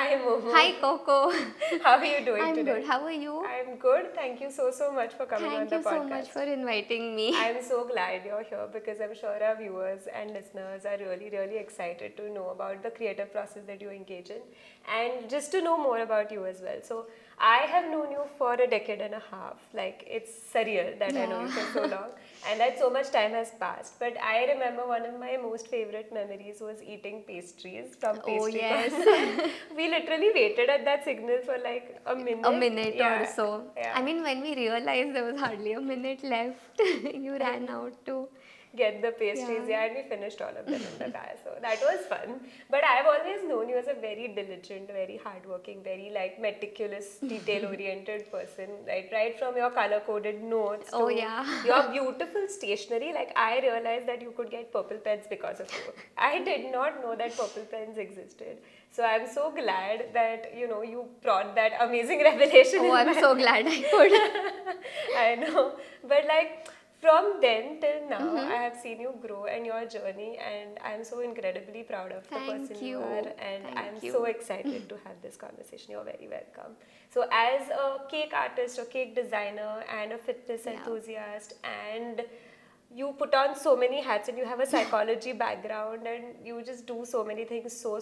Hi Hi Momo. Coco. How are you doing I'm today? good. How are you? I'm good. Thank you so much for coming on Thank the you so much for podcast. inviting me. I'm so glad you're here because I'm sure our viewers and listeners are really excited to know about the creative process that you engage in and just to know more about you as well. So, I have known you for a decade and a half. Like, it's surreal that I know Yeah. you for so long and that so much time has passed. But I remember one of my most favorite memories was eating pastries from Oh, pastry yes. corner. We literally waited at that signal for like a A minute. minute or Yeah, so. I yeah. mean, when we realized there was hardly a minute left, you ran And out too. get the pastries, Yeah. yeah, and we finished all of them in the car. So that was fun. But I've always known you as a very diligent, very hardworking, very like meticulous, detail-oriented person. Right from your color-coded notes Oh, to yeah. your beautiful stationery. Like I realized that you could get purple pens because of you. I did not know that purple pens existed. So I'm so glad that you brought that amazing revelation Oh, in I'm my so life. glad I could. I know, but like from then till now, Mm-hmm. I have seen you grow and your journey, and I'm so incredibly proud of the person Thank you are, you. and I'm Thank so you. excited to have this conversation. You're very welcome. So, as a cake artist or cake designer and a fitness Yeah. enthusiast, and you put on so many hats and you have a psychology background and you just do so many things so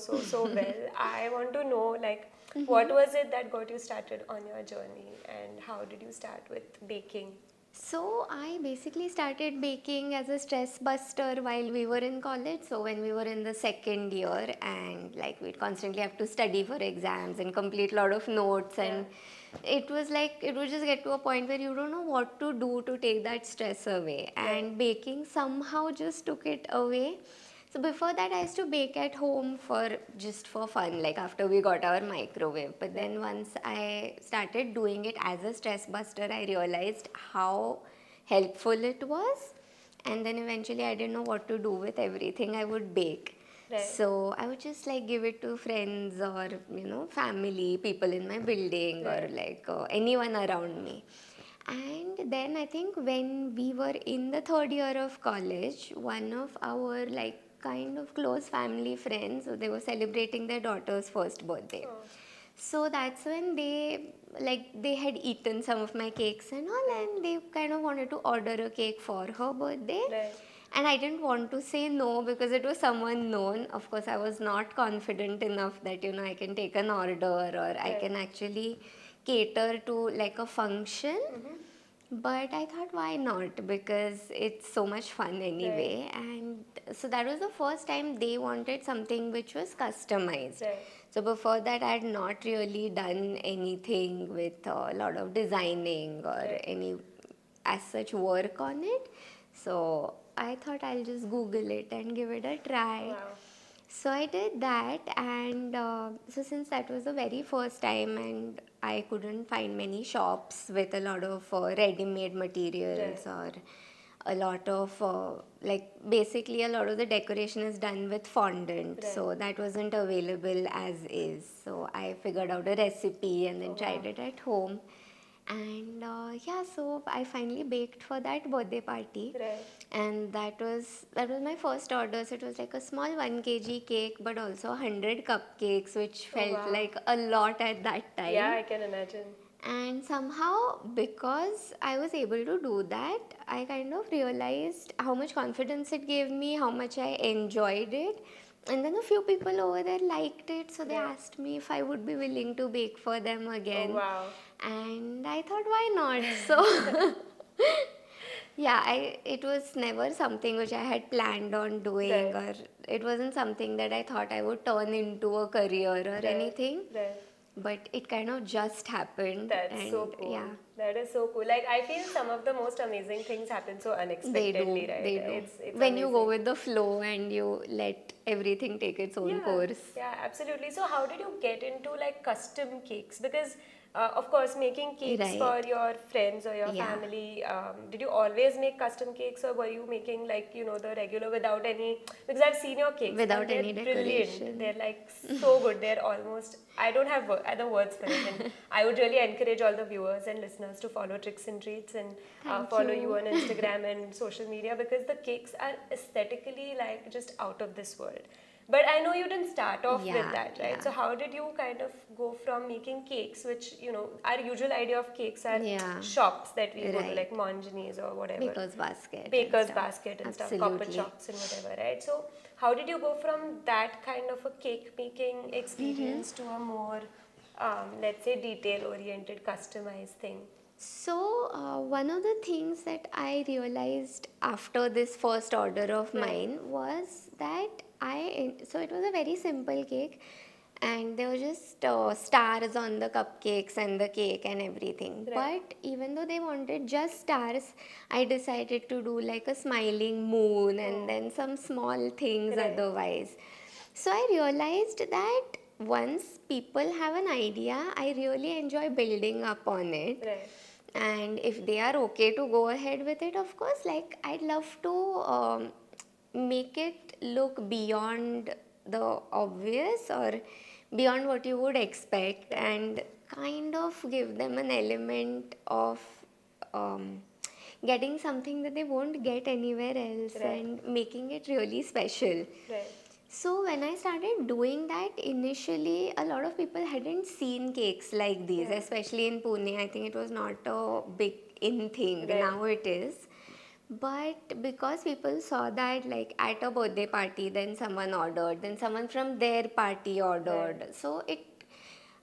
well. I want to know like what was it that got you started on your journey and how did you start with baking? So I basically started baking as a stress buster while we were in college. So when we were in the second year and like we'd constantly have to study for exams and complete a lot of notes, Yeah. and it was like it would just get to a point where you don't know what to do to take that stress away, Right. and baking somehow just took it away. So before that, I used to bake at home for just for fun, like after we got our microwave. But Right. then once I started doing it as a stress buster, I realized how helpful it was. And then eventually, I didn't know what to do with everything I would bake. Right. So I would just like give it to friends or family, people in my building or Right. like anyone around me. And then I think when we were in the third year of college, one of our like kind of close family friends, so they were celebrating their daughter's first birthday. Oh. So that's when they had eaten some of my cakes and all, Right. and they kind of wanted to order a cake for her birthday. Right. And I didn't want to say no because it was someone known. Of course, I was not confident enough that I can take an order or I Right. can actually cater to like a function. Mm-hmm. But I thought, why not? Because it's so much fun Right. anyway. And so that was the first time they wanted something which was customized. Right. So before that, I had not really done anything with a lot of designing or Right. any as such work on it. So I thought I'll just Google it and give it a try. Wow. So I did that, and so since that was the very first time, and I couldn't find many shops with a lot of ready-made materials Right. or a lot of like basically a lot of the decoration is done with fondant, Right. so that wasn't available as is. So I figured out a recipe and Oh then wow. tried it at home, and yeah, so I finally baked for that birthday party, Right. and that was my first order. So it was like a small 1 kg cake, but also 100 cupcakes, which Oh felt wow. like a lot at that Yeah, time. I can imagine. And somehow, because I was able to do that, I kind of realized how much confidence it gave me, how much I enjoyed it. And then a few people over there liked it, so they Right. asked me if I would be willing to bake for them Oh again. wow. And I thought, why not? So, yeah, it was never something which I had planned on doing, Right. or it wasn't something that I thought I would turn into a career or Right. anything, Right. but it kind of just happened. That's so And cool. yeah, That is so cool. Like I feel some of the most amazing things happen so they do, unexpectedly, right? they do. It's When you go amazing. with the flow and you let everything take its own Yeah, course. yeah, absolutely. So, how did you get into like custom cakes? Because, of course, making cakes for Right. your friends or your Yeah. family, did you always make custom cakes or were you making like, the regular without any? Because I've seen your cakes and Without they're any brilliant. decoration. They're like so good. They're almost, I don't have other words for it. And I would really encourage all the viewers and listeners to follow Tricks and Treats and Thank follow you you. on Instagram and social media because the cakes are aesthetically like just out of this world. But I know you didn't start off with Yeah, that, right? yeah. So how did you kind of go from making cakes, which, our usual idea of cakes are Yeah, shops that we go to, right. like Manjani's or whatever, Baker's basket and Baker's stuff. basket and stuff, copper Absolutely. chocks and whatever, right? So how did you go from that kind of a cake making experience to a more, let's say, detail oriented, customized thing? So, one of the things that I realized after this first order of Right, mine was that so it was a very simple cake, and there were just stars on the cupcakes and the cake and everything. right, But even though they wanted just stars, I decided to do like a smiling moon and oh, then some small things right, otherwise. So I realized that once people have an idea, I really enjoy building up on it. right, And if they are okay to go ahead with it, of course, like I'd love to make it look beyond the obvious or beyond what you would expect, right, and kind of give them an element of um, getting something that they won't get anywhere else right, and making it really special. right, So when I started doing that, initially a lot of people hadn't seen cakes like these, yeah, especially in Pune. I think it was not a big in thing. right, Now it is. But because people saw that like at a birthday party, then someone ordered, then someone from their party right, ordered. So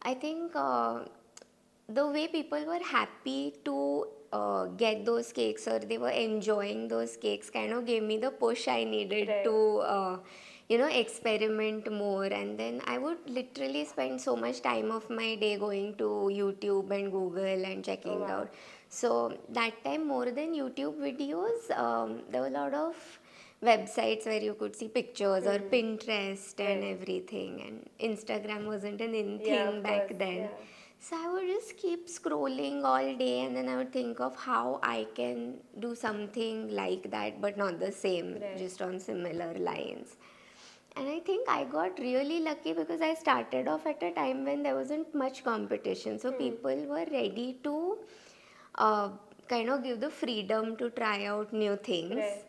I think the way people were happy to get those cakes or they were enjoying those cakes kind of gave me the push I needed right, to experiment more. And then I would literally spend so much time of my day going to YouTube and Google and oh checking wow, out. So that time, more than YouTube videos, there were a lot of websites where you could see pictures, or Pinterest and right, everything, and Instagram wasn't an in yeah, thing of course, back then. yeah, So I would just keep scrolling all day, and then I would think of how I can do something like that, but not the same, right, just on similar lines. And I think I got really lucky because I started off at a time when there wasn't much competition. So people were ready to uh, kind of give the freedom to try out new things. right,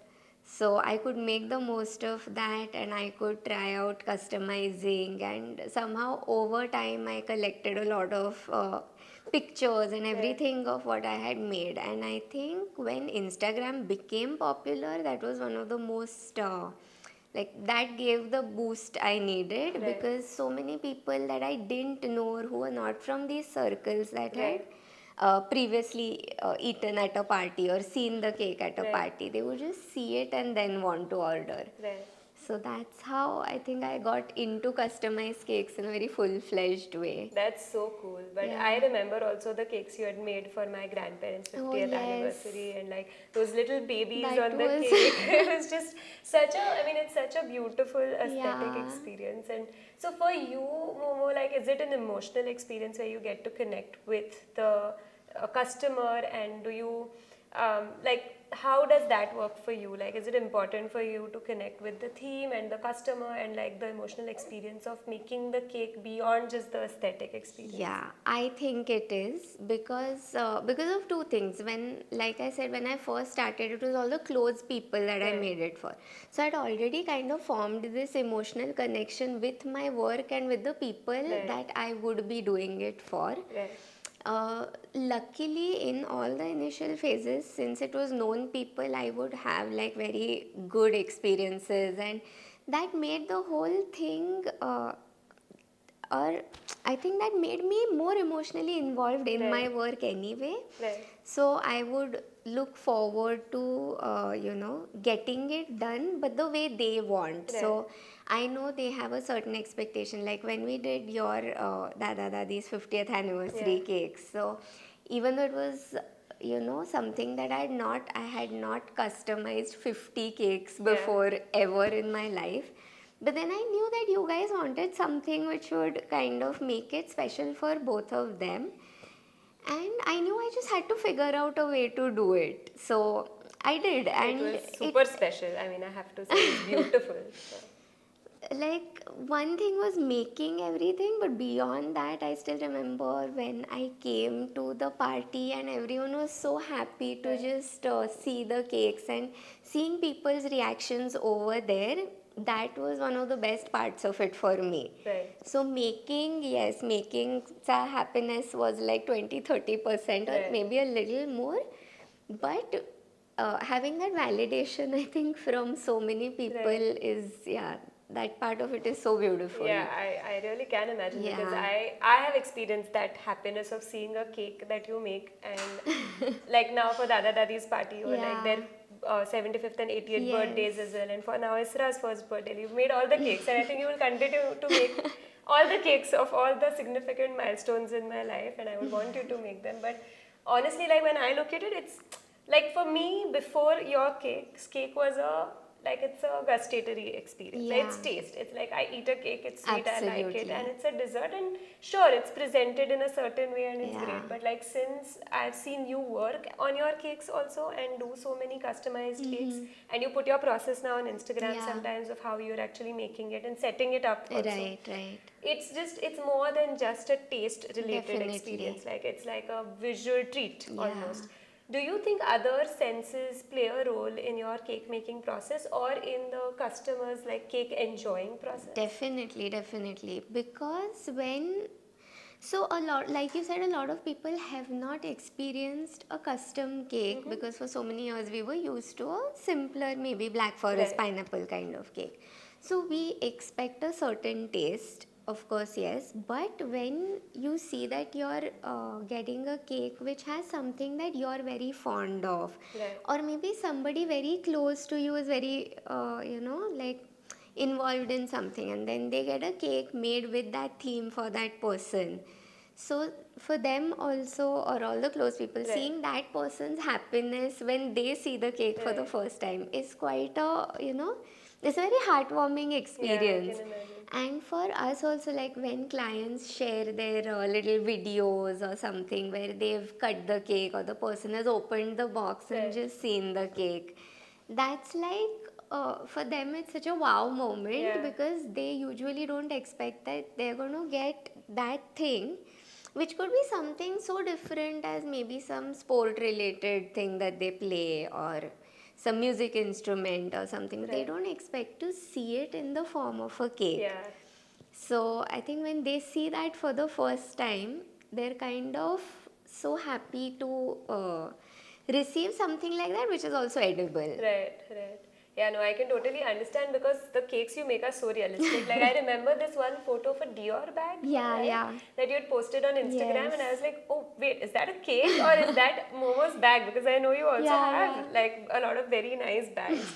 So I could make the most of that, and I could try out customizing, and somehow over time I collected a lot of pictures and right, everything of what I had made. And I think when Instagram became popular, that was one of the most like that gave the boost I needed, right, because so many people that I didn't know or who were not from these circles that had right, previously eaten at a party or seen the cake at a right, party, they would just see it and then want to order. right. So that's how I think I got into customized cakes in a very full-fledged way. That's so cool. But Yeah. I remember also the cakes you had made for my grandparents' Oh 50th yes, anniversary, and like those little babies that on the was cake. It was just such a, I mean, it's such a beautiful aesthetic yeah. experience. And so for you, Momo, like, is it an emotional experience where you get to connect with the customer, and do you, like, how does that work for you? Like, is it important for you to connect with the theme and the customer and like the emotional experience of making the cake beyond just the aesthetic experience? Yeah, I think it is because of two things. When, like I said, when I first started, it was all the close people that I Right, made it for. So I'd already kind of formed this emotional connection with my work and with the people right, that I would be doing it for. right, Luckily, in all the initial phases, since it was known people, I would have like very good experiences, and that made the whole thing or I think that made me more emotionally involved in right, my work anyway. right, So I would look forward to, getting it done, but the way they want. right, So I know they have a certain expectation. Like when we did your Dada Dadi's 50th yeah, anniversary cakes. So even though it was, something that I had not customized 50 cakes yeah, before ever in my life, but then I knew that you guys wanted something which would kind of make it special for both of them. And I knew I just had to figure out a way to do it. So I did. it And was it, super special. I mean, I have to say, it was beautiful. So, like, one thing was making everything, but beyond that, I still remember when I came to the party and everyone was so happy to right, just see the cakes, and seeing people's reactions over there. that was one of the best parts of it for me. Right. So making, yes, making the happiness was like 20-30% or Right. maybe a little more. But having that validation, I think, from so many people Right. is, yeah, that part of it is so beautiful. Yeah, I really can imagine because Yeah. I have experienced that happiness of seeing a cake that you make, and like now for Dada Dadi's party or like Yeah. their 75th and 80th Yes. birthdays as well, and for now Isra's first birthday. You've made all the cakes, and I think you will continue to make all the cakes of all the significant milestones in my life, and I would want you to make them. But honestly, like when I look at it, it's like for me, before your cake was a like it's a gustatory experience. Like, Yeah. it's taste. It's like I eat a cake, it's sweet, I like it, and Absolutely. it's a dessert. And sure, it's presented in a certain way and it's Yeah. great. But like since I've seen you work on your cakes also and do so many customized cakes, and you put your process now on Instagram Yeah. sometimes of how you're actually making it and setting it up also. Right, right. It's more than just a taste related Definitely. experience. Like it's like a visual treat Yeah. almost. Do you think other senses play a role in your cake making process or in the customers like cake enjoying process? Definitely, definitely. Because when, so a lot, like you said, a lot of people have not experienced a custom cake Mm-hmm. because for so many years we were used to a simpler, maybe Black Forest Right. pineapple kind of cake. So we expect a certain taste, of course, yes. But when you see that you're getting a cake which has something that you're very fond of, Right. or maybe somebody very close to you is very, like involved in something, and then they get a cake made with that theme for that person. So for them also, or all the close people, Right. seeing that person's happiness when they see the cake for the Right. first time is quite a, it's a very heartwarming Yeah, I can experience. imagine. And for us also, like when clients share their little videos or something where they've cut the cake or the person has opened the box and Right. just seen the cake, that's like, for them it's such a wow moment Yeah. because they usually don't expect that they're going to get that thing, which could be something so different as maybe some sport related thing that they play or some music instrument or something. They Right. don't expect to see it in the form of a cake. Yeah. So I think when they see that for the first time, they're kind of so happy to receive something like that, which is also edible. Right, right. Yeah, no, I can totally understand because the cakes you make are so realistic. Like I remember this one photo of a Dior bag, Yeah, right? yeah. That you had posted on Instagram, Yes. and I was like, oh wait, is that a cake or is that Momo's bag? Because I know you also Yeah, have yeah. like a lot of very nice bags.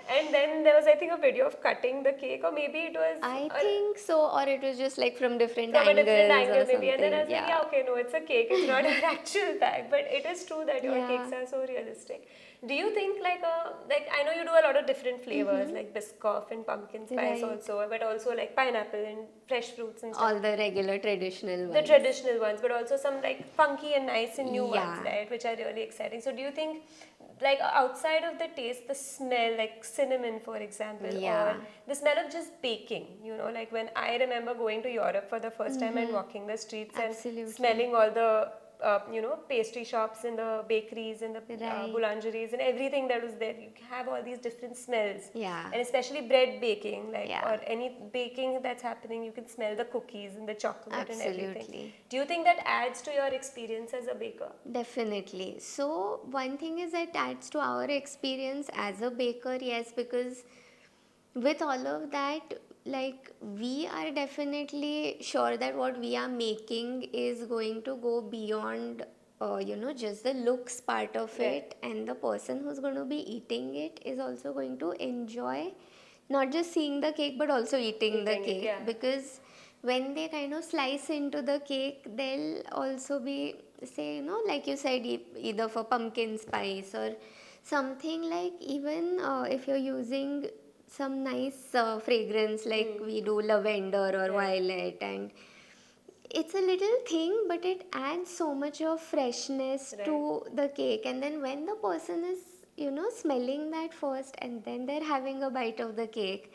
And then there was, I think, a video of cutting the cake, or maybe it was I think so, or it was just like from different from a different angles angle or maybe. And then I something. was like, Yeah. yeah, okay, no, it's a cake, it's not an actual bag. But it is true that your Yeah. cakes are so realistic. Do you think like I know you do a lot of different flavors like biscoff and pumpkin spice Right. also, but also like pineapple and fresh fruits and stuff, All the regular traditional the ones. traditional ones, but also some like funky and nice and new ones, Yeah. right, which are really exciting. So do you think like outside of the taste, the smell, like cinnamon for example, or Yeah. the smell of just baking, like when I remember going to Europe for the first time and walking the streets and Absolutely. smelling all the pastry shops and the bakeries and the Right. boulangeries and everything that was there. You have all these different smells, Yeah. and especially bread baking, like Yeah. or any baking that's happening, you can smell the cookies and the chocolate and everything. Absolutely. Do you think that adds to your experience as a baker? Definitely. So, one thing is that adds to our experience as a baker, yes, because with all of that, like we are definitely sure that what we are making is going to go beyond, just the looks part of Right. it, and the person who's going to be eating it is also going to enjoy not just seeing the cake but also eating the Eating it, cake, yeah. because when they kind of slice into the cake, they'll also be, say, like you said, either for pumpkin spice or something, like even if you're using some nice fragrance like we do lavender or Right. violet, and it's a little thing but it adds so much of freshness Right. to the cake, and then when the person is smelling that first and then they're having a bite of the cake,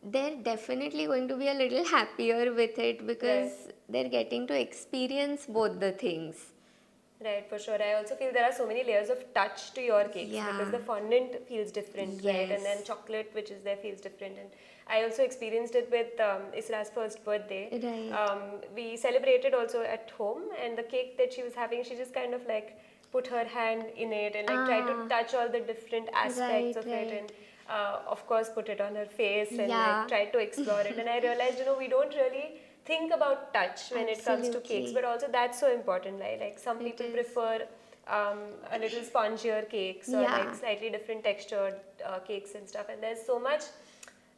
they're definitely going to be a little happier with it because Right. they're getting to experience both the things. Right, for sure. I also feel there are so many layers of touch to your cakes because Yeah. the fondant feels different, right? And then Yes. chocolate, which is there, feels different. And I also experienced it with Isra's first birthday. Right. We celebrated also at home, and the cake that she was having, she just kind of like put her hand in it and like tried to Ah. touch all the different aspects Right. of it, and Right. of course put it on her face and like Yeah. tried to explore it. And I realized, we don't really think about touch when it comes to cakes, but Absolutely. also that's so important. Like some It people is. prefer a little spongier cakes or like Yeah. slightly different textured cakes and stuff, and there's so much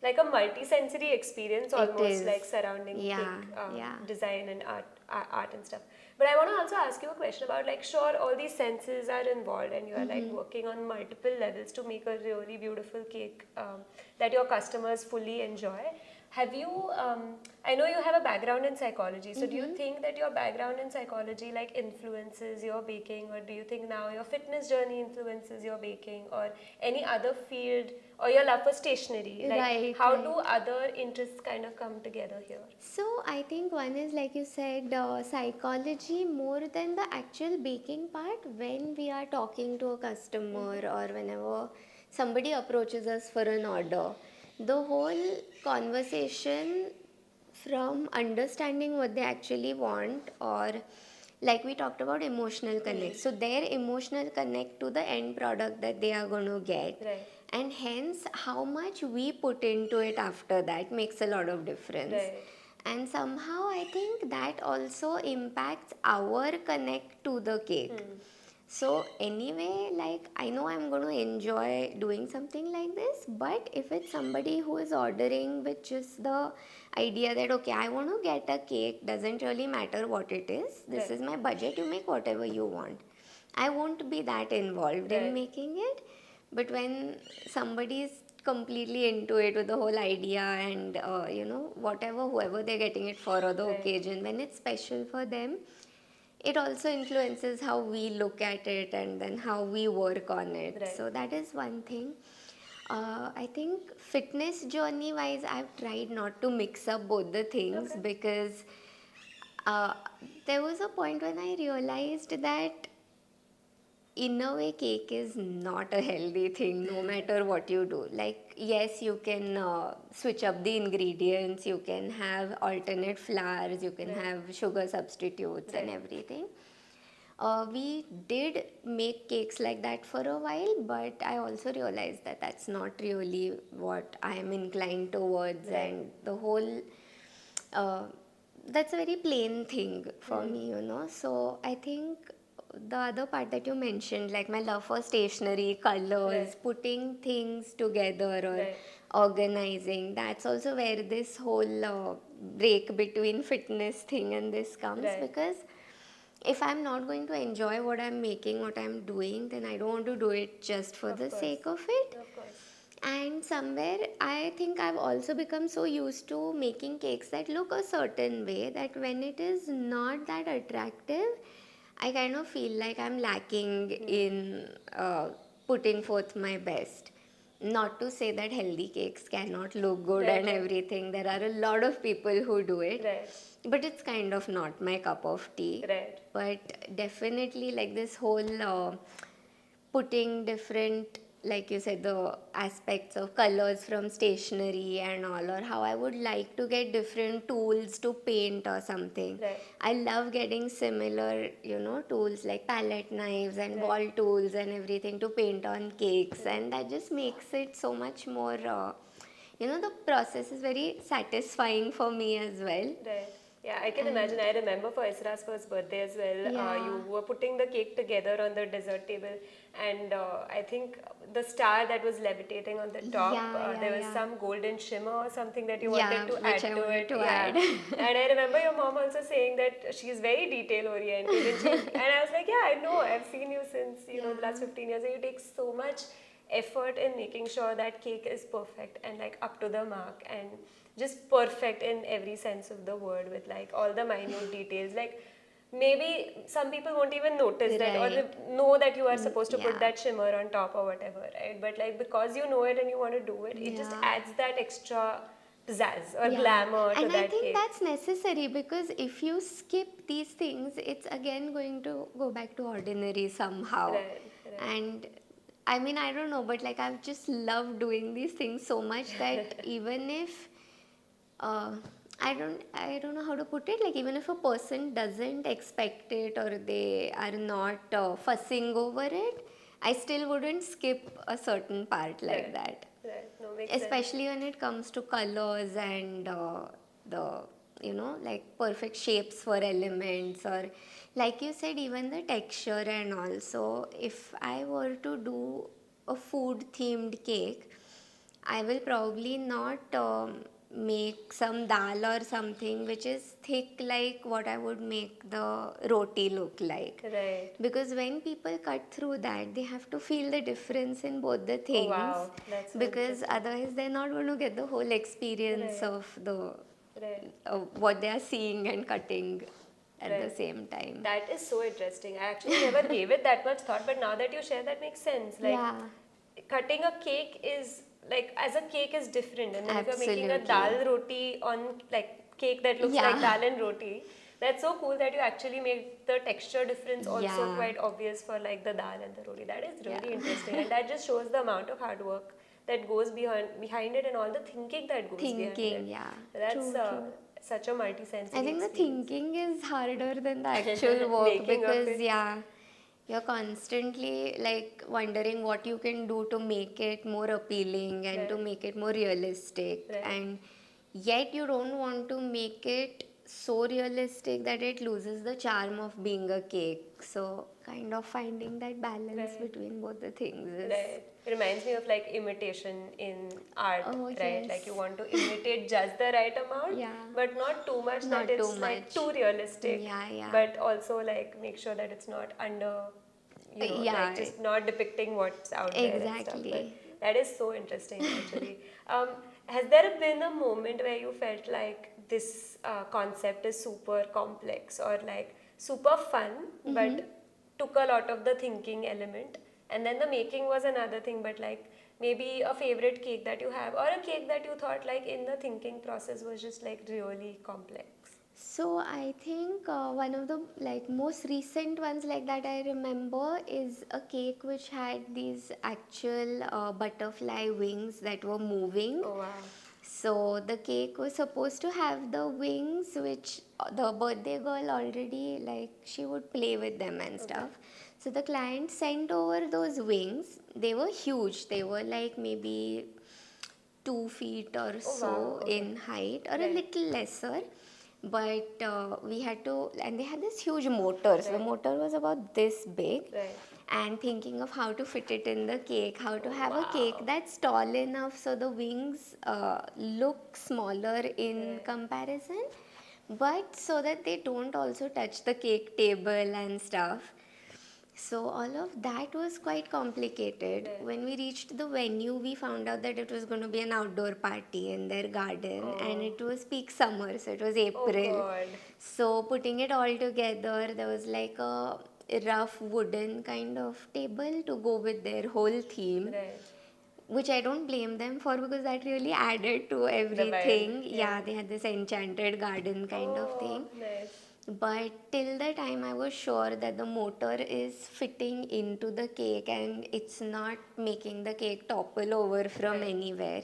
like a multi-sensory experience It almost is. like surrounding Yeah. cake Yeah. design and art and stuff. But I want to also ask you a question about, like, sure, all these senses are involved and you are like working on multiple levels to make a really beautiful cake that your customers fully enjoy. Have you, I know you have a background in psychology, so do you think that your background in psychology like influences your baking, or do you think now your fitness journey influences your baking, or any other field, or your love for stationery? Like, Right. how do Right. other interests kind of come together here? So I think one is, like you said, psychology more than the actual baking part. When we are talking to a customer or whenever somebody approaches us for an order, the whole conversation from understanding what they actually want, or like we talked about emotional connect, so their emotional connect to the end product that they are going to get, Right, and hence how much we put into it after that makes a lot of difference. right, And somehow I think that also impacts our connect to the cake. So anyway, like, I know I'm going to enjoy doing something like this, but if it's somebody who is ordering with just the idea that okay, I want to get a cake, doesn't really matter what it is, this right, is my budget, you make whatever you want, I won't be that involved in right, making it. But when somebody is completely into it with the whole idea, and whatever, whoever they're getting it for, or the right, occasion, when it's special for them, it also influences how we look at it and then how we work on it. right. So that is one thing. I think fitness journey wise, I've tried not to mix up both the things, Okay. because uh, there was a point when I realized that in a way cake is not a healthy thing no matter what you do. Like, yes, you can switch up the ingredients, you can have alternate flours, you can Right, have sugar substitutes and right, everything. We did make cakes like that for a while, but I also realized that that's not really what I am inclined towards, right. and the whole uh, that's a very plain thing for me. So I think the other part that you mentioned, like my love for stationery, Right, colors, putting things together right, or organizing, that's also where this whole break between fitness thing and this comes, right. because if I'm not going to enjoy what I'm making, what I'm doing, then I don't want to do it just for Of the course, sake of it. of course. And somewhere I think I've also become so used to making cakes that look a certain way that when it is not that attractive, I kind of feel like I'm lacking in putting forth my best. Not to say that healthy cakes cannot look good Right, and right, everything, there are a lot of people who do it, right, but it's kind of not my cup of tea. right, But definitely, like this whole putting different, like you said, the aspects of colors from stationery and all, or how I would like to get different tools to paint or something. right, I love getting similar, tools like palette knives and right, ball tools and everything to paint on cakes, right, and that just makes it so much more. The process is very satisfying for me as well. right. Yeah, I can imagine. And I remember for Isra's first birthday as well. yeah, You were putting the cake together on the dessert table, and I think the star that was levitating on the top, yeah, yeah, there was yeah. some golden shimmer or something that you wanted Yeah, to which add I to wanted it. to Yeah, add. and I remember your mom also saying that she's very detail oriented, and I was like, yeah, I know. I've seen you since the last Yeah. 15 years, and you take so much effort in making sure that cake is perfect and like up to the mark and just perfect in every sense of the word, with like all the minute details. Like, maybe some people won't even notice that or Right. know that you are supposed to put Yeah. that shimmer on top or whatever, right? But like, because you know it and you want to do it, it just Yeah. adds that extra pizzazz or Yeah, glamour to and I that think cake. that's necessary because if you skip these things, it's again going to go back to ordinary somehow. Right, right. And I mean, I don't know, but like I've just loved doing these things so much that even if uh, I don't know how to put it. Like even if a person doesn't expect it or they are not fussing over it, I still wouldn't skip a certain part like Right, that, right. No, makes sense. especially when it comes to colors and the like perfect shapes for elements, or like you said, even the texture. And also if I were to do a food themed cake, I will probably not make some dal or something which is thick like what I would make the roti look like. Right. Because when people cut through that, they have to feel the difference in both the Oh, things. wow. That's so Because interesting. otherwise, they're not going to get the whole experience Right, of the right, what they are seeing and cutting at the right. same time. That is so interesting. I actually never gave it that much thought, but now that you share, that makes sense. Like, Yeah, cutting a cake is like, as a cake is different, and then if you're making a dal absolutely. roti on like cake that looks like Yeah, dal and roti, that's so cool that you actually make the texture difference also yeah, quite obvious for like the dal and the roti. That is yeah. really interesting, and that just shows the amount of hard work that goes behind it and all the thinking that goes behind Thinking, it. yeah. That's True, true. such a I multi-sensory think the experience. thinking is harder than the actual work Making of because, it. yeah, you're constantly like wondering what you can do to make it more appealing and to Right, make it more realistic. right, And yet, you don't want to make it so realistic that it loses the charm of being a cake. So, kind of finding that balance right. between both the things is. Right. It reminds me of like imitation in art, Oh, right? Like you yes. want to imitate just the right amount, Yeah. but not too much that Not too it's like much. too realistic, Yeah, yeah. but also like make sure that it's not under, like Yeah, just not depicting what's out there and stuff. But exactly. that is so interesting actually. Has there been a moment where you felt like this concept is super complex or like super fun, Mm-hmm. but took a lot of the thinking element, and then the making was another thing, but like maybe a favorite cake that you have or a cake that you thought like in the thinking process was just like really complex. So I think one of the like most recent ones like that I remember is a cake which had these actual butterfly wings that were moving. Oh, wow. So the cake was supposed to have the wings which the birthday girl already like she would play with them and Okay. stuff. So the client sent over those wings. They were huge. They were like maybe 2 feet or Oh, wow. so Okay. in height or a Right, little lesser, but we had to, and they had this huge motor, so the right, motor was about this big. right. And thinking of how to fit it in the cake, how to Oh, have a cake wow. that's tall enough so the wings look smaller in Right, comparison, but so that they don't also touch the cake table and stuff. So all of that was quite complicated. right. When we reached the venue, we found out that it was going to be an outdoor party in their garden, and Oh, it was peak summer, so it was oh April. God. So putting it all together, there was like a rough wooden kind of table to go with their whole theme, Right. which I don't blame them for because that really added to The vibe. everything. Yeah. Yeah, they had this enchanted garden kind of Oh, thing. nice. But till the time I was sure that the motor is fitting into the cake and it's not making the cake topple over from Right. anywhere.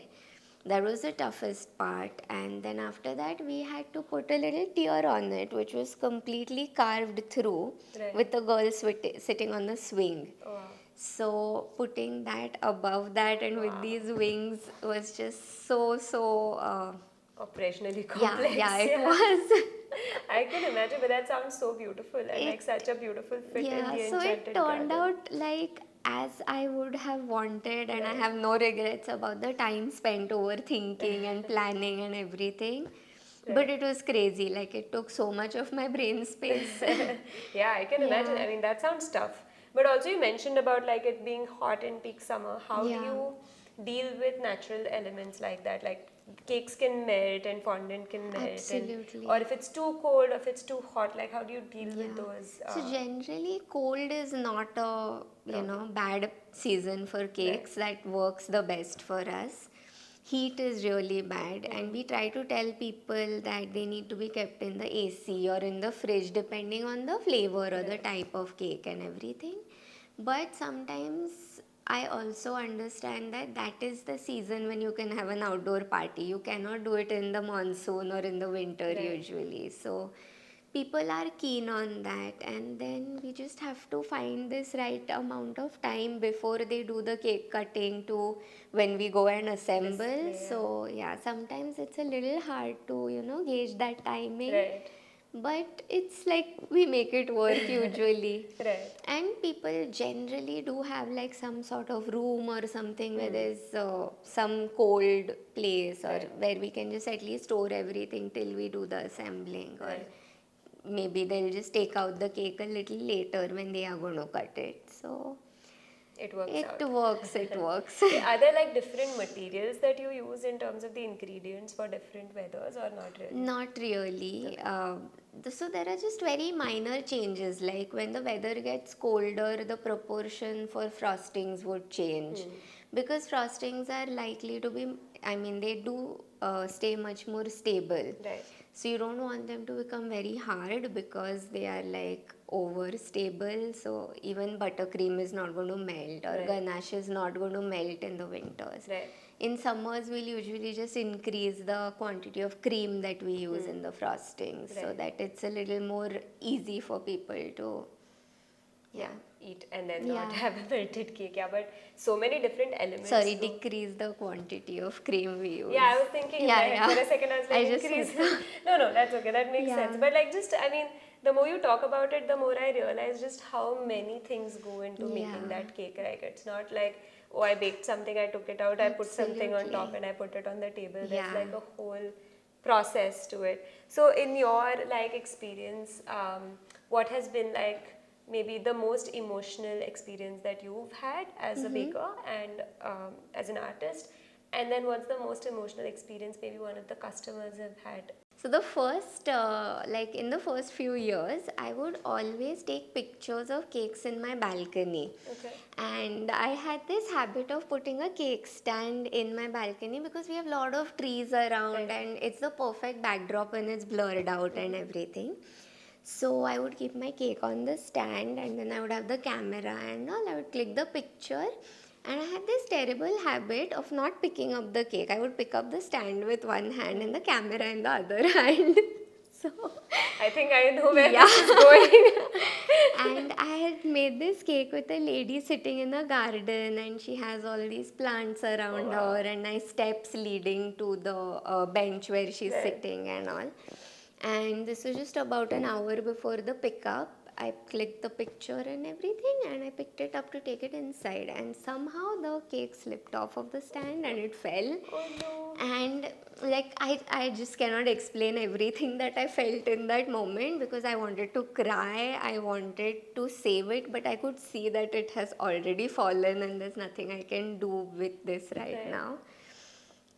That was the toughest part. And then after that, we had to put a little tear on it, which was completely carved through Right. with the girl sitting on the swing. Oh, wow. So putting that above that and with Wow. these wings was just so Operationally yeah, complex, it yeah. was. I can imagine, but that sounds so beautiful and like It such a beautiful fit in Yeah, the so it enchanted turned garden. out like as I would have wanted, and I Right. have no regrets about the time spent overthinking and planning and everything. But Right. it was crazy, like it took so much of my brain space. Yeah, I can imagine. Yeah, I mean, that sounds tough. But also, you mentioned about like it being hot in peak summer. How do yeah, you deal with natural elements like that? Like cakes can melt and fondant can melt, and or absolutely. if it's too cold, or if it's too hot, like how do you deal with Yeah. those So generally, cold is not a problem? bad season for Right. cakes. That works the best for us. heat is really bad, and we try to tell people that they need to be kept in the AC or in the fridge depending on the flavor or the type of cake and everything. But sometimes I also understand that that is the season when you can have an outdoor party. You cannot do it in the monsoon or in the winter usually. So people are keen on that, and then we just have to find this right amount of time before they do the cake cutting to when we go and assemble. So yeah, sometimes it's a little hard to gauge that timing, Right. but it's like we make it work usually. Right. And people generally do have like some sort of room or something where there's some cold place, or where we can just at least store everything till we do the assembling, or maybe they'll just take out the cake a little later when they are going to cut it. So It works it out. works, it works. Are there like different materials that you use in terms of the ingredients for different weathers, or not really? Not really. So there are just very minor changes. Like when the weather gets colder, the proportion for frostings would change, because frostings are likely to be, I mean, they do stay much more stable. Right. So you don't want them to become very hard because they are like over stable. So even buttercream is not going to melt, or ganache is not going to melt in the winters. Right. In summers, we'll usually just increase the quantity of cream that we use in the frosting, so that it's a little more easy for people to Eat and then not have a melted cake. Yeah, but so many different elements. Sorry, though. decrease the quantity of cream we use. Yeah, I was thinking in my head for a second. I was like, just increase. No, that's okay. That makes sense. But like, just I mean, the more you talk about it, the more I realize just how many things go into making that cake. Right? It's not like, oh, I baked something, I took it out, I put something on top, and I put it on the table. There's like a whole process to it. So, in your like experience, what has been like maybe the most emotional experience that you've had as a baker and as an artist, and then what's the most emotional experience maybe one of the customers have had? So the first, like in the first few years, I would always take pictures of cakes in my balcony. Okay. And I had this habit of putting a cake stand in my balcony because we have a lot of trees around, and it's the perfect backdrop when it's blurred out and everything. So I would keep my cake on the stand, and then I would have the camera and all. I would click the picture, and I had this terrible habit of not picking up the cake. I would pick up the stand with one hand and the camera in the other hand. So I think I know where this is going. and I had made this cake with a lady sitting in a garden, and she has all these plants around her and nice steps leading to the bench where she's sitting and all. And this was just about an hour before the pickup. I clicked the picture and everything, and I picked it up to take it inside, and somehow the cake slipped off of the stand and it fell. Oh no. And like I just cannot explain everything that I felt in that moment, because I wanted to cry, I wanted to save it, but I could see that it has already fallen and there's nothing I can do with this right now.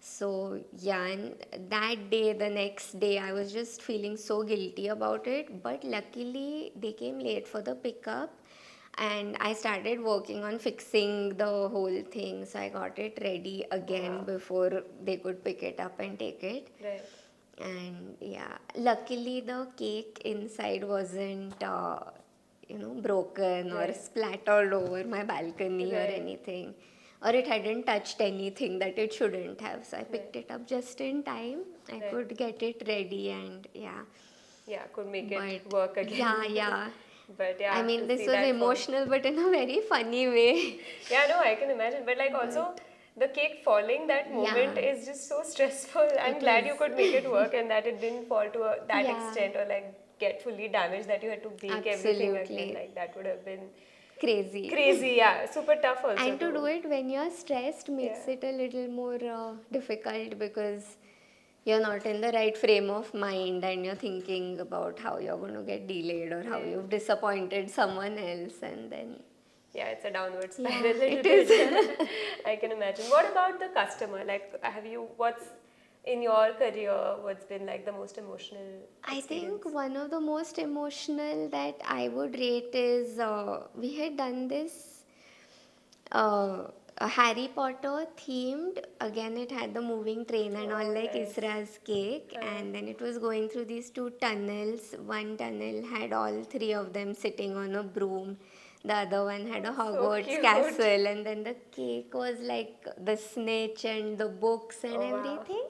So yeah, and that day, the next day, I was just feeling so guilty about it. But luckily, they came late for the pickup, and I started working on fixing the whole thing. So I got it ready again before they could pick it up and take it. Right. And yeah, luckily the cake inside wasn't broken or splattered over my balcony or anything, or it hadn't touched anything that it shouldn't have. So I picked it up just in time. I could get it ready, and could make it work again. yeah. But I mean, this was emotional, but in a very funny way. Yeah, no, I can imagine. But like also the cake falling, that moment is just so stressful. I'm glad you could make it work and that it didn't fall to that extent, or like get fully damaged that you had to bake everything again. Like that would have been crazy, yeah, super tough also. And to do it when you're stressed makes it a little more difficult, because you're not in the right frame of mind and you're thinking about how you're going to get delayed or how you've disappointed someone else, and then it's a downward spiral. It is. I can imagine. What about the customer? Like, what's in your career, what's been like the most emotional experience? I think one of the most emotional that I would rate is we had done this a Harry Potter themed. Again, it had the moving train and all, Oh, like nice. Isra's cake. And then it was going through these two tunnels. One tunnel had all three of them sitting on a broom. The other one had a So Hogwarts cute. castle. And then the cake was like the snitch and the books and Oh, wow. everything.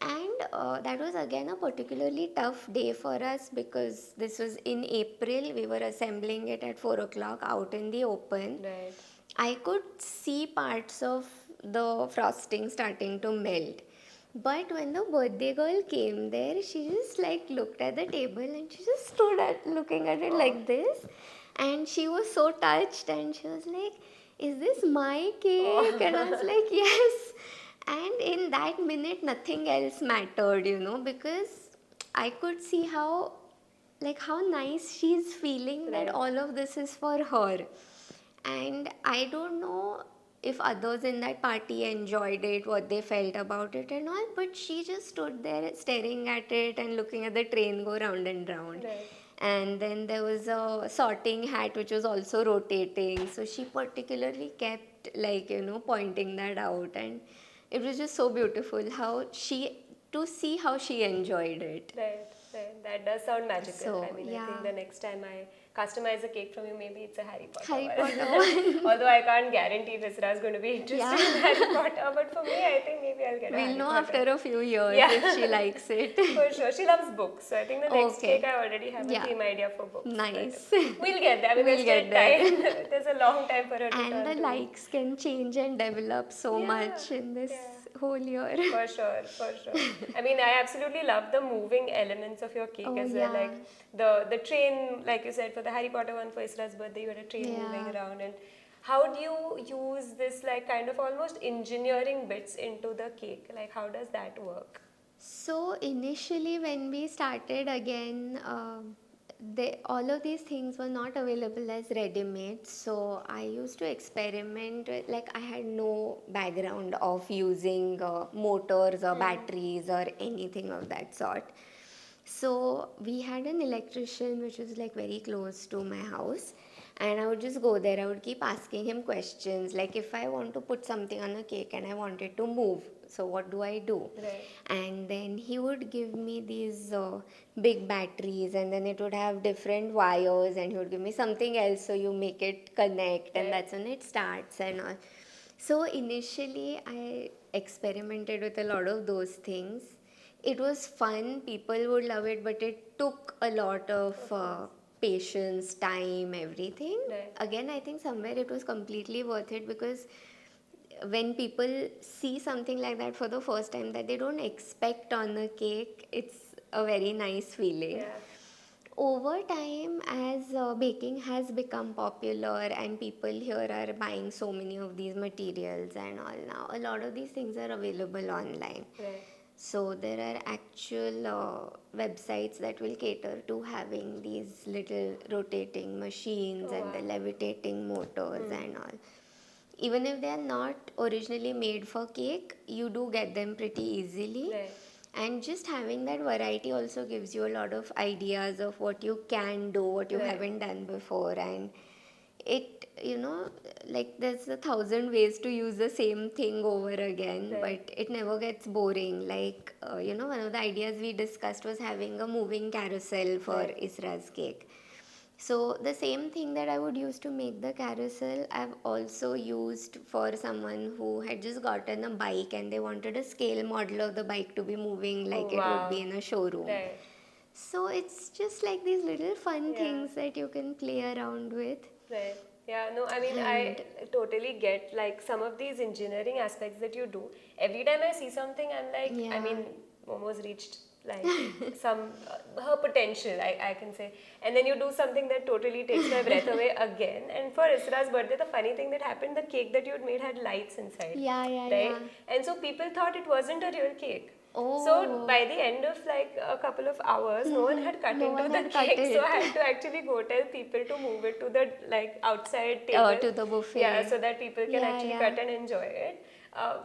And that was again a particularly tough day for us because this was in April. We were assembling it at 4 o'clock out in the open. Right. I could see parts of the frosting starting to melt. But when the birthday girl came there, she just like looked at the table and she just stood at looking at it Oh, like this. And she was so touched and she was like, "Is this my cake?" And I was oh. like, "Yes." And in that minute, nothing else mattered, because I could see how nice she's feeling that Right. all of this is for her. And I don't know if others in that party enjoyed it, what they felt about it and all, but she just stood there staring at it and looking at the train go round and round. Right. And then there was a sorting hat which was also rotating, so she particularly kept pointing that out, and it was just so beautiful to see how she enjoyed it. Right, right. That does sound magical. I So mean, I think yeah, the next time I customize a cake from you, maybe it's a Harry Potter Harry one. Potter one. Although I can't guarantee Visra is going to be interested in Yeah. Harry Potter, but for me, I think maybe I'll get a We'll Harry know Potter. after a few years Yeah, if she likes it. for sure. She loves books, so I think the next cake Okay. I already have a Yeah. theme idea for books. But Nice. we'll get there. I mean, there's We'll still get time. there. There's a long time for her to And the turn to me. likes can change and develop so Yeah, much in this yeah. whole year. For sure, for sure. I mean, I absolutely love the moving elements of your cake Oh, as well. yeah. Like the train, like you said, for the Harry Potter one for Isra's birthday, you had a train moving Yeah. around. And how do you use this like kind of almost engineering bits into the cake? Like how does that work? So initially, when we started again, all of these things were not available as ready-made. So I used to experiment with, like, I had no background of using motors or batteries or anything of that sort. So we had an electrician which was like very close to my house, and I would just go there. I would keep asking him questions like, if I want to put something on a cake and I want it to move, so what do I do? Right. And then he would give me these big batteries, and then it would have different wires, and he would give me something else so you make it connect, and Right. that's when it starts and all. So initially I experimented with a lot of those things. It was fun, people would love it, but it took a lot of Of course. patience, time, everything. Right. Again, I think somewhere it was completely worth it because when people see something like that for the first time that they don't expect on a cake, it's a very nice feeling. Yeah. Over time, as baking has become popular and people here are buying so many of these materials and all now, a lot of these things are available online. Right. So there are actual websites that will cater to having these little rotating machines Oh, and the wow. levitating motors and all. Even if they are not originally made for cake, you do get them pretty easily. Right. And just having that variety also gives you a lot of ideas of what you can do, what you Right. haven't done before. And it, like there's 1,000 ways to use the same thing over again, Right. but it never gets boring. Like, one of the ideas we discussed was having a moving carousel for Right. Isra's cake. So the same thing that I would use to make the carousel, I've also used for someone who had just gotten a bike and they wanted a scale model of the bike to be moving Oh, like it would be wow. in a showroom. Right. So it's just like these little fun Yeah. things that you can play around with. Right. Yeah, no, I mean, And I totally get like some of these engineering aspects that you do. Every time I see something, I'm like, I yeah, mean, almost reached like some, her potential, I can say. And then you do something that totally takes my breath away again. And for Isra's birthday, the funny thing that happened, the cake that you had made had lights inside, yeah, yeah, right? yeah. And so people thought it wasn't a real cake. So Oh, by the end of like a couple of hours, no one had cut no into one the had cut cake, so it. I had to actually go tell people to move it to the like outside table. To the Yeah, buffet. so that people can Yeah, actually yeah. cut and enjoy it.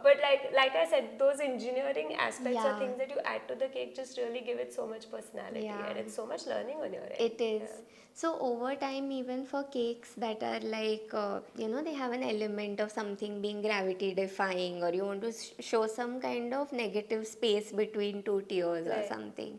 But like I said, those engineering aspects or Yeah, things that you add to the cake just really give it so much personality, yeah. and it's so much learning on your end. It is. Yeah. So over time, even for cakes that are like, they have an element of something being gravity defying, or you want to show some kind of negative space between two tiers or Right. something.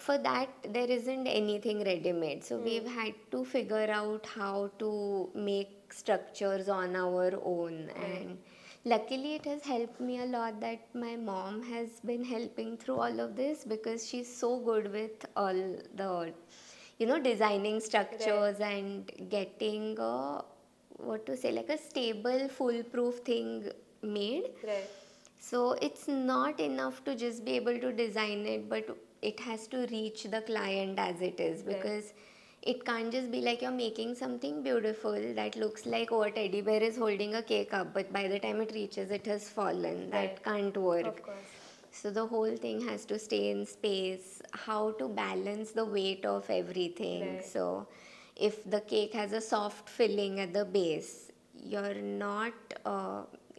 For that, there isn't anything ready made. So we've had to figure out how to make structures on our own. Right. And luckily, it has helped me a lot that my mom has been helping through all of this, because she's so good with all the, designing Right. structures and getting a, what to say, like a stable, foolproof thing made. Right. So it's not enough to just be able to design it, but it has to reach the client as it is, Right. because it can't just be like you're making something beautiful that looks like, oh, a teddy bear is holding a cake up, but by the time it reaches, it has fallen. Right. That can't Of work. course. So the whole thing has to stay in space. How to balance the weight of everything. Right. So if the cake has a soft filling at the base, you're not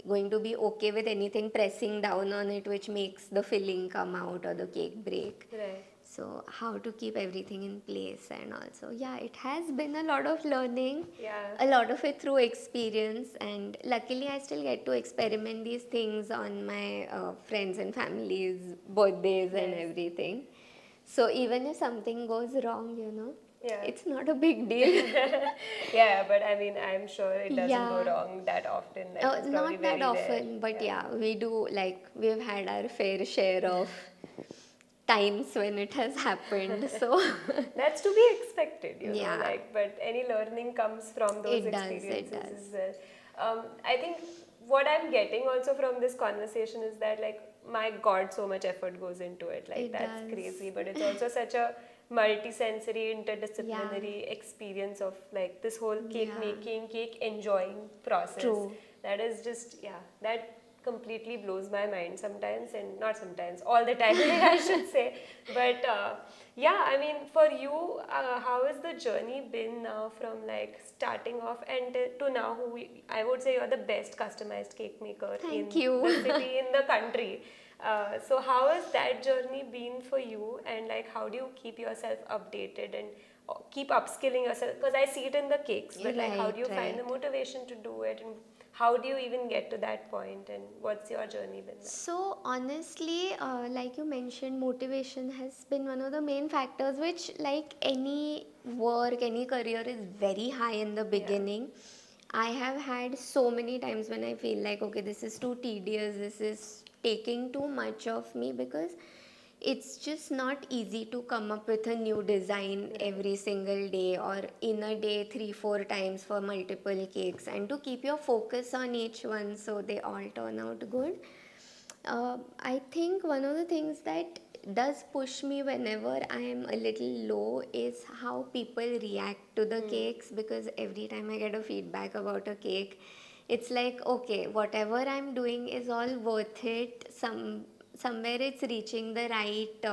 going to be okay with anything pressing down on it, which makes the filling come out or the cake break. Right. So how to keep everything in place. And also, yeah, it has been a lot of learning, Yeah. a lot of it through experience, and luckily I still get to experiment these things on my friends and family's birthdays and Nice. everything. So even if something goes wrong, Yeah. it's not a big deal. Yeah, but I mean, I'm sure it doesn't go Yeah. wrong that often. Like, it's probably Not that very rare. often, but Yeah. yeah, we do, like, we've had our fair share of times when it has happened. So That's to be expected, yeah, but any learning comes from those it does, it experiences does. as well. I think what I'm getting also from this conversation is that, like, my God, so much effort goes into it. Like, It that's does. crazy, but it's also such a multi-sensory, Yeah, interdisciplinary experience of, like, this whole cake yeah, making, cake enjoying process. true. That is just, yeah, that completely blows my mind sometimes, and not sometimes, all the time, I should say. But yeah, I mean, for you, how has the journey been now from, like, starting off and to now? I would say you're the best customized cake maker Thank in you. the city, in the country. So how has that journey been for you, and, like, how do you keep yourself updated and keep upskilling yourself? Because I see it in the cakes, but, like, how Right, do you find the right. motivation to do it, and how do you even get to that point, and what's your journey been like? So honestly, like you mentioned, motivation has been one of the main factors, which, like any work, any career, is very high in the Yeah. beginning. I have had so many times when I feel like, okay, this is too tedious, this is taking too much of me, because it's just not easy to come up with a new design Right. every single day, or in a day 3 4 times for multiple cakes, and to keep your focus on each one so they all turn out good. I think one of the things that does push me whenever I am a little low is how people react to the cakes, because every time I get a feedback about a cake, it's like, okay, whatever I'm doing is all worth it. Somewhere it's reaching the right,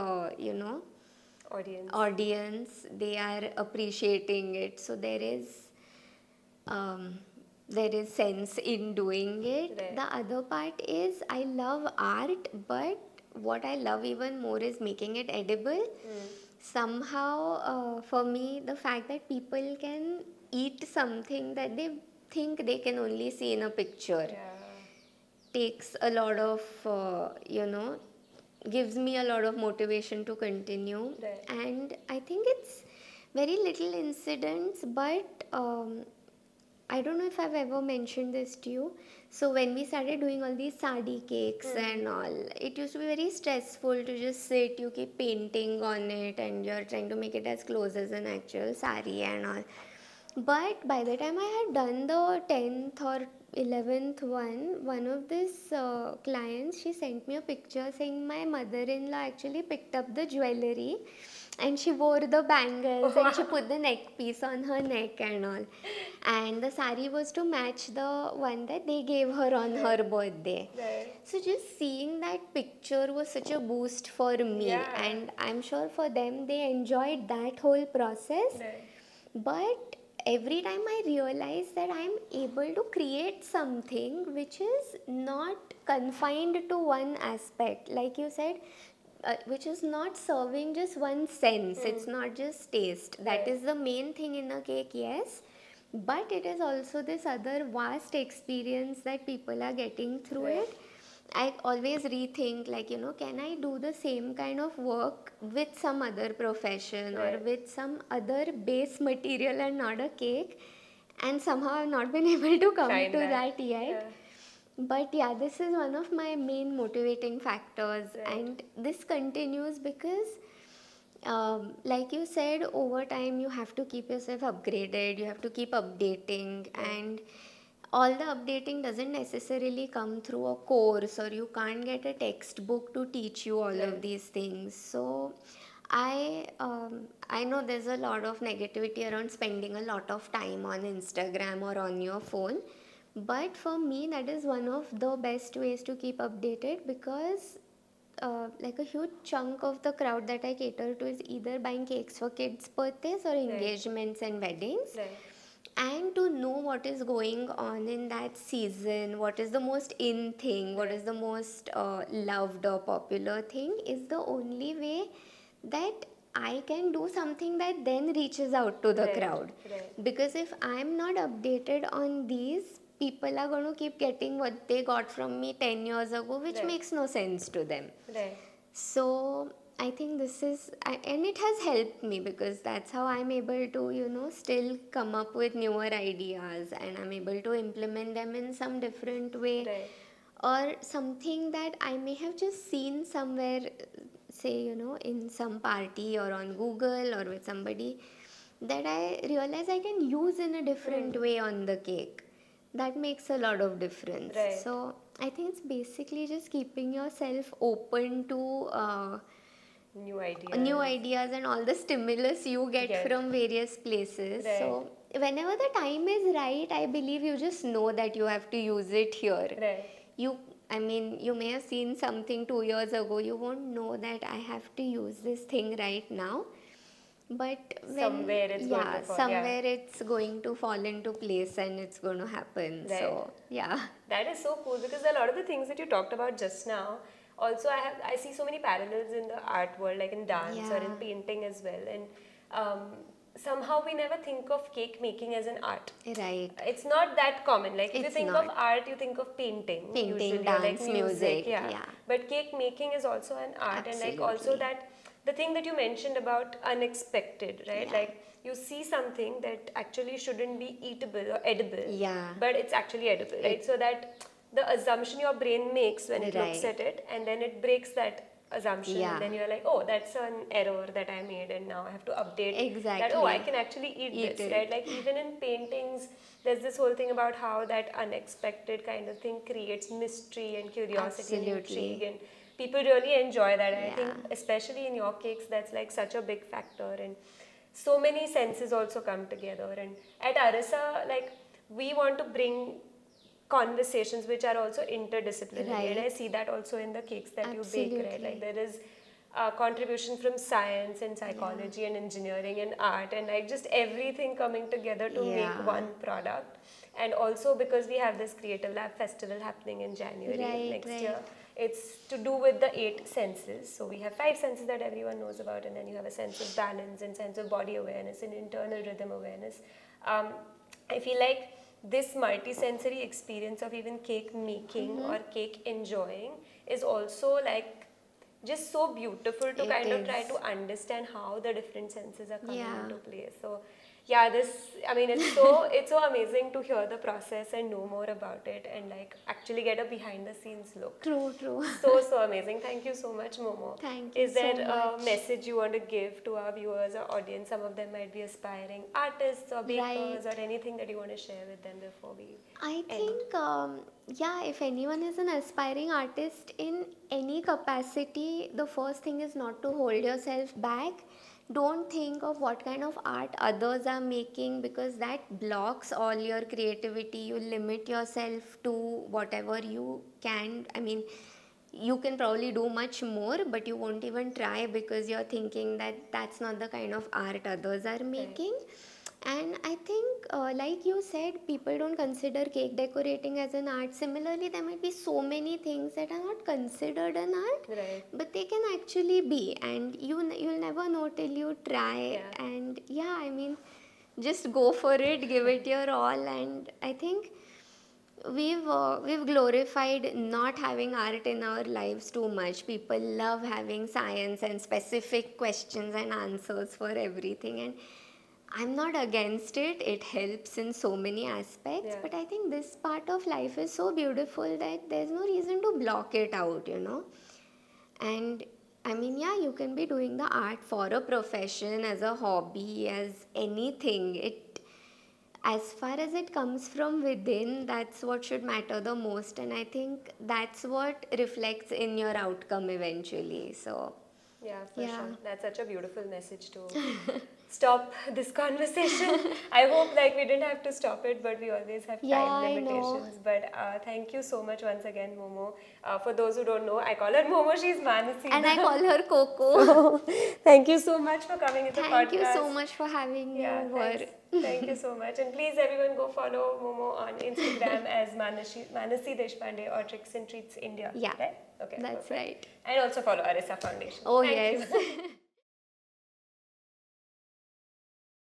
Audience. audience. They are appreciating it. So um, there is sense in doing it. Right. The other part is I love art, but what I love even more is making it edible. Somehow, for me, the fact that people can eat something that they think they can only see in a picture Yeah. takes a lot of, gives me a lot of motivation to continue. Right. And I think it's very little incidents, but I don't know if I've ever mentioned this to you. So when we started doing all these sari cakes and all, it used to be very stressful to just sit, you keep painting on it, and you're trying to make it as close as an actual sari and all. But by the time I had done the 10th or 11th one of these clients, she sent me a picture saying my mother-in-law actually picked up the jewelry, and she wore the bangles and she put the neck piece on her neck and all. And the sari was to match the one that they gave her on Right. her birthday. Right. So just seeing that picture was such a boost for me, Yeah. and I'm sure for them they enjoyed that whole process. Right. But every time I realize that I'm able to create something which is not confined to one aspect, like you said, which is not serving just one sense, it's not just taste. That Right. is the main thing in a cake, yes. But it is also this other vast experience that people are getting through Right. it. I always rethink, like, can I do the same kind of work with some other profession or Right. with some other base material and not a cake? And somehow I've not been able to come Find to that. that yet. Yeah. But yeah, this is one of my main motivating factors, Right. and this continues because like you said, over time you have to keep yourself upgraded, you have to keep updating, Right. and all the updating doesn't necessarily come through a course, or you can't get a textbook to teach you all of Right. these things. So I know there's a lot of negativity around spending a lot of time on Instagram or on your phone, but for me that is one of the best ways to keep updated, because like a huge chunk of the crowd that I cater to is either buying cakes for kids' birthdays or Right. engagements and weddings. Right. And to know what is going on in that season, what is the most in thing, what Right. is the most loved or popular thing, is the only way that I can do something that then reaches out to the Right. crowd. Right. Because if I'm not updated on these, people are going to keep getting what they got from me 10 years ago, which Right. makes no sense to them. Right. So I think this is, and it has helped me, because that's how I'm able to, still come up with newer ideas, and I'm able to implement them in some different way, Right. or something that I may have just seen somewhere, say, in some party or on Google or with somebody, that I realize I can use in a different way on the cake. That makes a lot of difference. Right. So I think it's basically just keeping yourself open to New new ideas. ideas and all the stimulus you get Get. from various places. Right. So whenever the time is right, I believe you just know that you have to use it here. Right. You, I mean, you may have seen something 2 years ago, you won't know that I have to use this thing right now. But when, Somewhere it's going to yeah, fall. Yeah. somewhere it's going to fall into place and it's going to happen. Right. So, yeah. That is so cool, because a lot of the things that you talked about just now, also I see so many parallels in the art world, like in dance or in Yeah. painting as well. And um, somehow we never think of cake making as an art. Right. It's not that common. Like if you It's think of not. art, you think of painting, Painting, usually, or like dance, music, music. yeah. Yeah. But cake making is also an art, and like also Absolutely. that the thing that you mentioned about unexpected, right? Yeah. Like you see something that actually shouldn't be eatable or edible, Yeah. but it's actually edible, right? It, So that the assumption your brain makes when it looks right. at it, and then it breaks that assumption, Yeah. and then you're like, oh, that's an error that I made, and now I have to update that. Oh, I Exactly. can actually eat Eat this, right? it. Like even in paintings, there's this whole thing about how that unexpected kind of thing creates mystery and curiosity and Absolutely. intrigue, and people really enjoy that. And I think Yeah. especially in your cakes, that's like such a big factor, and so many senses also come together. And at Arisa, like we want to bring conversations which are also interdisciplinary, and I Right. see that also in the cakes that you bake, right? Like Absolutely. there is a contribution from science and Yeah. psychology and engineering and art, and like just everything coming together to make Yeah. one product. And also because we have this creative lab festival happening in January Right, next year, right. it's to do with the 8 senses. So we have 5 senses that everyone knows about, and then you have a sense of balance and sense of body awareness and internal rhythm awareness. um, I feel like this multi-sensory experience of even cake making or cake enjoying is also like just so beautiful to It kind of is. try to understand how the different senses are coming Yeah. into play. So yeah, this, I mean, it's so amazing to hear the process and know more about it, and like actually get a behind the scenes look. True, true. So amazing. Thank you so much, Momo. Thank you Is there so a much. message you want to give to our viewers or audience? Some of them might be aspiring artists or bakers, Right. or anything that you want to share with them before we I end. think, yeah, if anyone is an aspiring artist in any capacity, the first thing is not to hold yourself back. Don't think of what kind of art others are making, because that blocks all your creativity. You limit yourself to whatever you can. I mean, you can probably do much more, but you won't even try because you're thinking that that's not the kind of art others are Right. making. And I think, like you said, people don't consider cake decorating as an art. Similarly, there might be so many things that are not considered an art, Right. but they can actually be. And you'll never know till you try. Yeah. And yeah, I mean, just go for it, give it your all. And I think we've glorified not having art in our lives too much. People love having science and specific questions and answers for everything, and I'm not against it. It helps in so many aspects, Yeah. but I think this part of life is so beautiful that there's no reason to block it out, you know. And I mean, yeah, you can be doing the art for a profession, as a hobby, as anything. It, as far as it comes from within, that's what should matter the most, and I think that's what reflects in your outcome eventually. So Yeah, for yeah. sure. That's such a beautiful message to stop this conversation. I hope like we didn't have to stop it, but we always have Yeah, time I know. limitations. But thank you so much once again, Momo. For those who don't know, I call her Momo. She's Manasi. And I call her Coco. So thank you so much for coming in the Thank you so podcast. much for having me Yeah, over. thanks. Thank you so much. And please, everyone, go follow Momo on Instagram as Manasi Deshpande or Tricks and Treats India. Yeah, Right? Okay, that's perfect. right. And also follow ARISA Foundation. Oh, Thank yes. you.